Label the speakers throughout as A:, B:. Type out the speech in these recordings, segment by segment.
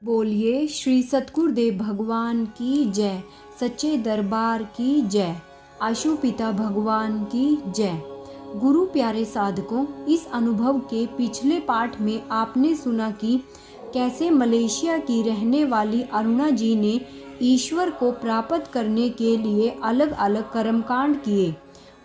A: बोलिए श्री सतगुरुदेव भगवान की जय, सच्चे दरबार की जय, आशु पिता भगवान की जय। गुरु प्यारे साधकों, इस अनुभव के पिछले पाठ में आपने सुना कि कैसे मलेशिया की रहने वाली अरुणा जी ने ईश्वर को प्राप्त करने के लिए अलग अलग कर्मकांड किए।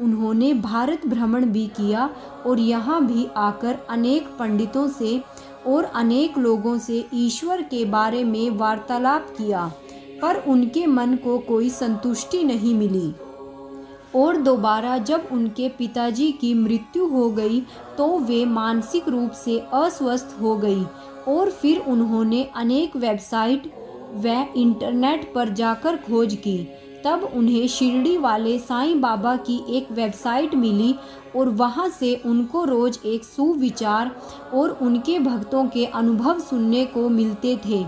A: उन्होंने भारत भ्रमण भी किया और यहाँ भी आकर अनेक पंडितों से और अनेक लोगों से ईश्वर के बारे में वार्तालाप किया, पर उनके मन को कोई संतुष्टि नहीं मिली। और दोबारा जब उनके पिताजी की मृत्यु हो गई तो वे मानसिक रूप से अस्वस्थ हो गई और फिर उन्होंने अनेक वेबसाइट व इंटरनेट पर जाकर खोज की। तब उन्हें शिरडी वाले साईं बाबा की एक वेबसाइट मिली और वहां से उनको रोज एक सुविचार और उनके भक्तों के अनुभव सुनने को मिलते थे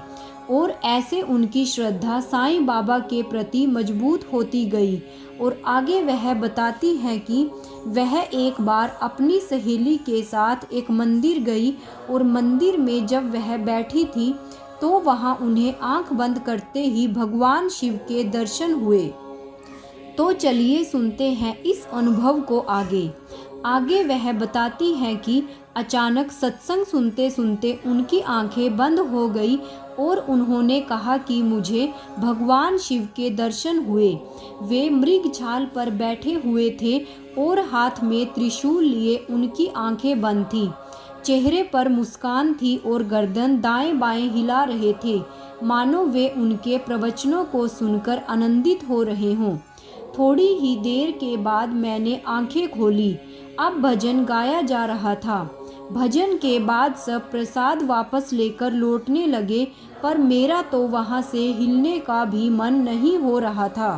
A: और ऐसे उनकी श्रद्धा साईं बाबा के प्रति मजबूत होती गई। और आगे वह बताती है कि वह एक बार अपनी सहेली के साथ एक मंदिर गई और मंदिर में जब वह बैठी थी तो वहां उन्हें आंख बंद करते ही भगवान शिव के दर्शन हुए। तो चलिए सुनते हैं इस अनुभव को आगे वह बताती है कि अचानक सत्संग सुनते सुनते उनकी आंखें बंद हो गई और उन्होंने कहा कि मुझे भगवान शिव के दर्शन हुए। वे मृग छाल पर बैठे हुए थे और हाथ में त्रिशूल लिए उनकी आंखें बंद थी। चेहरे पर मुस्कान थी और गर्दन दाएं बाएं हिला रहे थे, मानो वे उनके प्रवचनों को सुनकर आनंदित हो रहे हों। थोड़ी ही देर के बाद मैंने आंखें खोली। अब भजन गाया जा रहा था। भजन के बाद सब प्रसाद वापस लेकर लौटने लगे, पर मेरा तो वहां से हिलने का भी मन नहीं हो रहा था।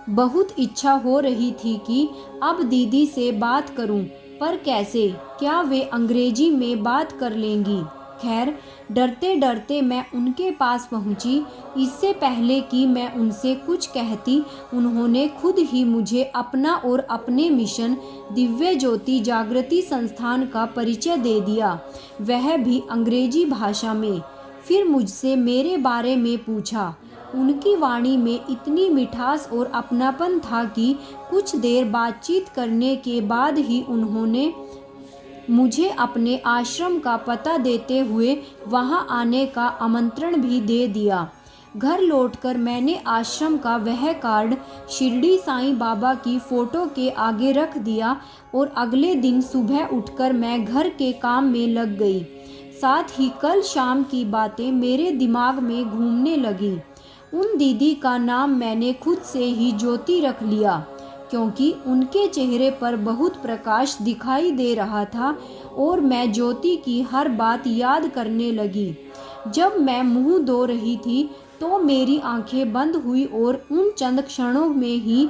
A: बहुत इच्छा हो रही थी कि अब दीदी से बात करूं, पर कैसे? क्या वे अंग्रेजी में बात कर लेंगी? खैर, डरते डरते मैं उनके पास पहुंची। इससे पहले कि मैं उनसे कुछ कहती, उन्होंने खुद ही मुझे अपना और अपने मिशन दिव्य ज्योति जागृति संस्थान का परिचय दे दिया, वह भी अंग्रेजी भाषा में। फिर मुझसे मेरे बारे में पूछा। उनकी वाणी में इतनी मिठास और अपनापन था कि कुछ देर बातचीत करने के बाद ही उन्होंने मुझे अपने आश्रम का पता देते हुए वहां आने का आमंत्रण भी दे दिया। घर लौटकर मैंने आश्रम का वह कार्ड शिरडी साईं बाबा की फोटो के आगे रख दिया और अगले दिन सुबह उठकर मैं घर के काम में लग गई। साथ ही कल शाम की बातें मेरे दिमाग में घूमने लगी। उन दीदी का नाम मैंने खुद से ही ज्योति रख लिया, क्योंकि उनके चेहरे पर बहुत प्रकाश दिखाई दे रहा था और मैं ज्योति की हर बात याद करने लगी। जब मैं मुंह धो रही थी तो मेरी आंखें बंद हुई और उन चंद क्षणों में ही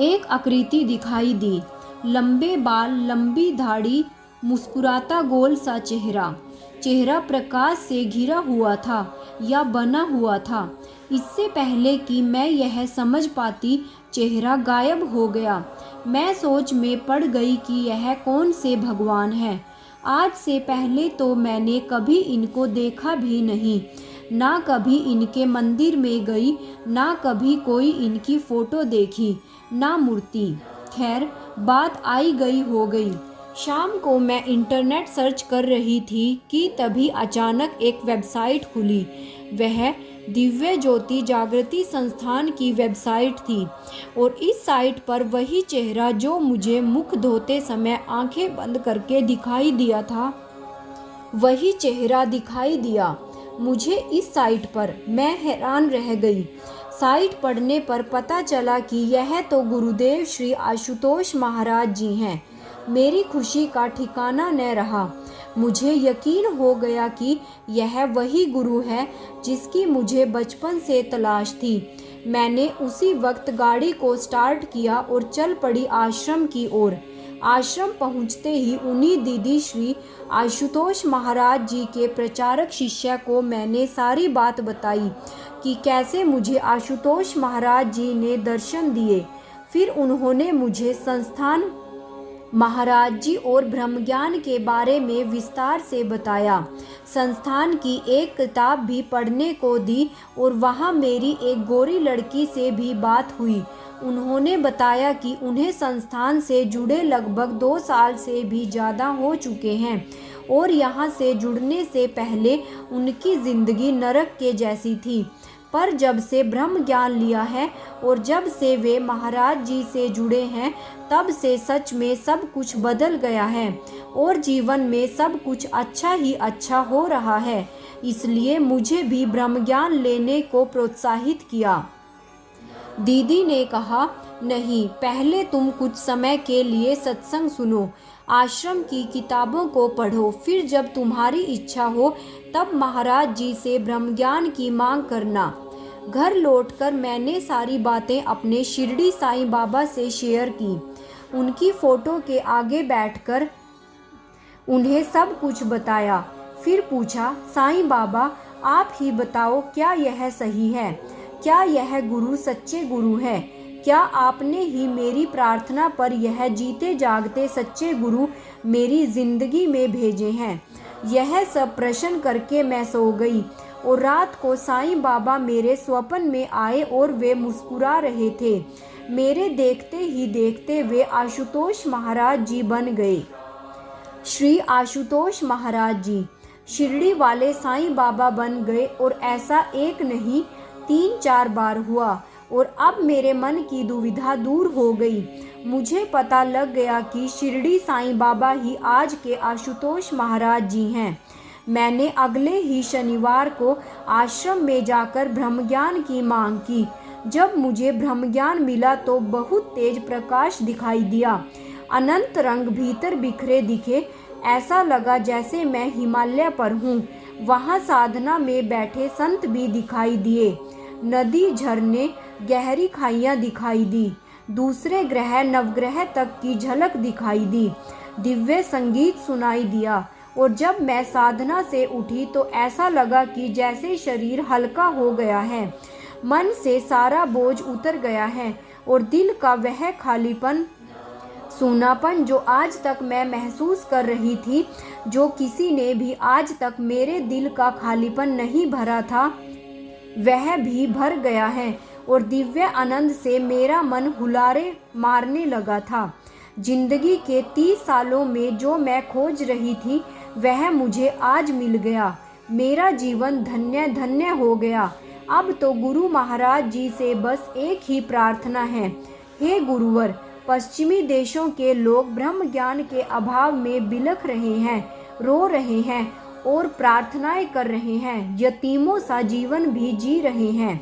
A: एक आकृति दिखाई दी। लंबे बाल, लंबी दाढ़ी, मुस्कुराता गोल सा चेहरा प्रकाश से घिरा हुआ था या बना हुआ था। इससे पहले कि मैं यह समझ पाती, चेहरा गायब हो गया। मैं सोच में पड़ गई कि यह कौन से भगवान हैं। आज से पहले तो मैंने कभी इनको देखा भी नहीं, ना कभी इनके मंदिर में गई, ना कभी कोई इनकी फोटो देखी, ना मूर्ति। खैर, बात आई गई हो गई। शाम को मैं इंटरनेट सर्च कर रही थी कि तभी अचानक एक वेबसाइट खुली। वह दिव्य ज्योति जागृति संस्थान की वेबसाइट थी और इस साइट पर वही चेहरा जो मुझे मुख धोते समय आंखें बंद करके दिखाई दिया था, वही चेहरा दिखाई दिया मुझे इस साइट पर। मैं हैरान रह गई। साइट पढ़ने पर पता चला कि यह तो गुरुदेव श्री आशुतोष महाराज जी हैं। मेरी खुशी का ठिकाना न रहा। मुझे यकीन हो गया कि यह वही गुरु है जिसकी मुझे बचपन से तलाश थी। मैंने उसी वक्त गाड़ी को स्टार्ट किया और चल पड़ी आश्रम की ओर। आश्रम पहुंचते ही उन्हीं दीदी श्री आशुतोष महाराज जी के प्रचारक शिष्य को मैंने सारी बात बताई कि कैसे मुझे आशुतोष महाराज जी ने दर्शन दिए। फिर उन्होंने मुझे संस्थान महाराज जी और ब्रह्म ज्ञान के बारे में विस्तार से बताया। संस्थान की एक किताब भी पढ़ने को दी और वहाँ मेरी एक गोरी लड़की से भी बात हुई। उन्होंने बताया कि उन्हें संस्थान से जुड़े लगभग 2 साल से भी ज़्यादा हो चुके हैं और यहाँ से जुड़ने से पहले उनकी ज़िंदगी नरक के जैसी थी, पर जब से ब्रह्म ज्ञान लिया है और जब से वे महाराज जी से जुड़े हैं तब से सच में सब कुछ बदल गया है और जीवन में सब कुछ अच्छा ही अच्छा हो रहा है। इसलिए मुझे भी ब्रह्म ज्ञान लेने को प्रोत्साहित किया। दीदी ने कहा, नहीं, पहले तुम कुछ समय के लिए सत्संग सुनो, आश्रम की किताबों को पढ़ो, फिर जब तुम्हारी इच्छा हो तब महाराज जी से ब्रह्म ज्ञान की मांग करना। घर लौटकर मैंने सारी बातें अपने शिरडी साईं बाबा से शेयर की। उनकी फ़ोटो के आगे बैठकर उन्हें सब कुछ बताया। फिर पूछा, साईं बाबा आप ही बताओ, क्या यह सही है? क्या यह गुरु सच्चे गुरु है? क्या आपने ही मेरी प्रार्थना पर यह जीते जागते सच्चे गुरु मेरी ज़िंदगी में भेजे हैं? यह सब प्रश्न करके मैं सो गई और रात को साईं बाबा मेरे स्वप्न में आए और वे मुस्कुरा रहे थे। मेरे देखते ही देखते वे आशुतोष महाराज जी बन गए। श्री आशुतोष महाराज जी शिरडी वाले साईं बाबा बन गए और ऐसा एक नहीं 3-4 बार हुआ और अब मेरे मन की दुविधा दूर हो गई। मुझे पता लग गया कि शिरडी साईं बाबा ही आज के आशुतोष महाराज जी हैं। मैंने अगले ही शनिवार को आश्रम में जाकर ब्रह्म ज्ञान की मांग की। जब मुझे ब्रह्म ज्ञान मिला तो बहुत तेज प्रकाश दिखाई दिया। अनंत रंग भीतर बिखरे दिखे। ऐसा लगा जैसे मैं हिमालय पर हूँ। वहाँ साधना में बैठे संत भी दिखाई दिए। नदी, झरने, गहरी खाइयाँ दिखाई दी। दूसरे ग्रह नवग्रह तक की झलक दिखाई दी। दिव्य संगीत सुनाई दिया और जब मैं साधना से उठी तो ऐसा लगा कि जैसे शरीर हल्का हो गया है, मन से सारा बोझ उतर गया है और दिल का वह खालीपन, सूनापन जो आज तक मैं महसूस कर रही थी, जो किसी ने भी आज तक मेरे दिल का खालीपन नहीं भरा था, वह भी भर गया है और दिव्य आनंद से मेरा मन हुलारे मारने लगा था। जिंदगी के 30 सालों में जो मैं खोज रही थी वह मुझे आज मिल गया। मेरा जीवन धन्य धन्य हो गया। अब तो गुरु महाराज जी से बस एक ही प्रार्थना है, हे गुरुवर, पश्चिमी देशों के लोग ब्रह्म ज्ञान के अभाव में बिलख रहे हैं, रो रहे हैं और प्रार्थनाएं कर रहे हैं, यतीमों सा जीवन भी जी रहे हैं,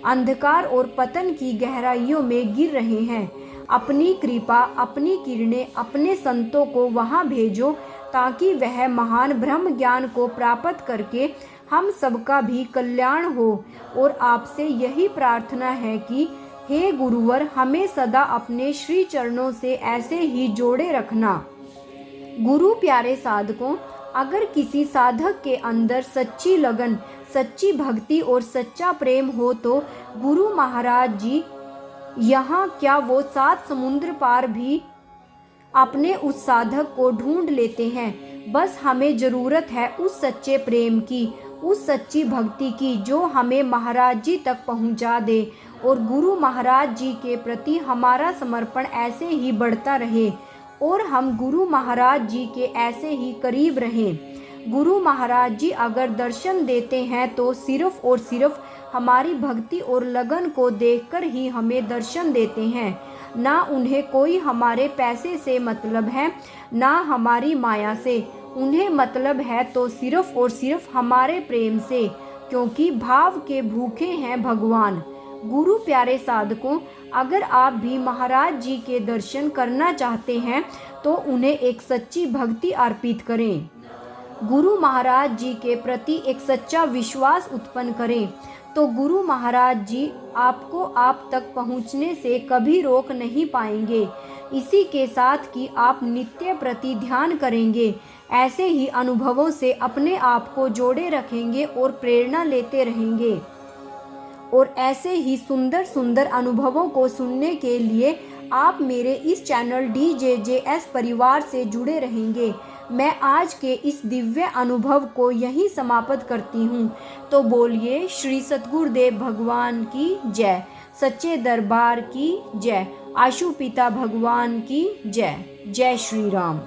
A: अंधकार और पतन की गहराइयों में गिर रहे हैं। अपनी कृपा, अपनी किरणें अपने संतों को वहां भेजो ताकि वह महान ब्रह्म ज्ञान को प्राप्त करके हम सबका भी कल्याण हो। और आपसे यही प्रार्थना है कि हे गुरुवर, हमें सदा अपने श्री चरणों से ऐसे ही जोड़े रखना। गुरु प्यारे साधकों, अगर किसी साधक के अंदर सच्ची लगन, सच्ची भक्ति और सच्चा प्रेम हो तो गुरु महाराज जी यहाँ क्या वो 7 समुद्र पार भी अपने उस साधक को ढूंढ लेते हैं। बस हमें ज़रूरत है उस सच्चे प्रेम की, उस सच्ची भक्ति की जो हमें महाराज जी तक पहुंचा दे और गुरु महाराज जी के प्रति हमारा समर्पण ऐसे ही बढ़ता रहे और हम गुरु महाराज जी के ऐसे ही करीब रहें। गुरु महाराज जी अगर दर्शन देते हैं तो सिर्फ और सिर्फ हमारी भक्ति और लगन को देखकर ही हमें दर्शन देते हैं। ना उन्हें कोई हमारे पैसे से मतलब है, ना हमारी माया से। उन्हें मतलब है तो सिर्फ और सिर्फ हमारे प्रेम से, क्योंकि भाव के भूखे हैं भगवान। गुरु प्यारे साधकों, अगर आप भी महाराज जी के दर्शन करना चाहते हैं तो उन्हें एक सच्ची भक्ति अर्पित करें। गुरु महाराज जी के प्रति एक सच्चा विश्वास उत्पन्न करें तो गुरु महाराज जी आपको आप तक पहुंचने से कभी रोक नहीं पाएंगे। इसी के साथ कि आप नित्य प्रति ध्यान करेंगे, ऐसे ही अनुभवों से अपने आप को जोड़े रखेंगे और प्रेरणा लेते रहेंगे और ऐसे ही सुंदर सुंदर अनुभवों को सुनने के लिए आप मेरे इस चैनल DJJS परिवार से जुड़े रहेंगे। मैं आज के इस दिव्य अनुभव को यहीं समाप्त करती हूँ। तो बोलिए श्री सतगुरुदेव भगवान की जय, सच्चे दरबार की जय, आशु पिता भगवान की जय। जय श्री राम।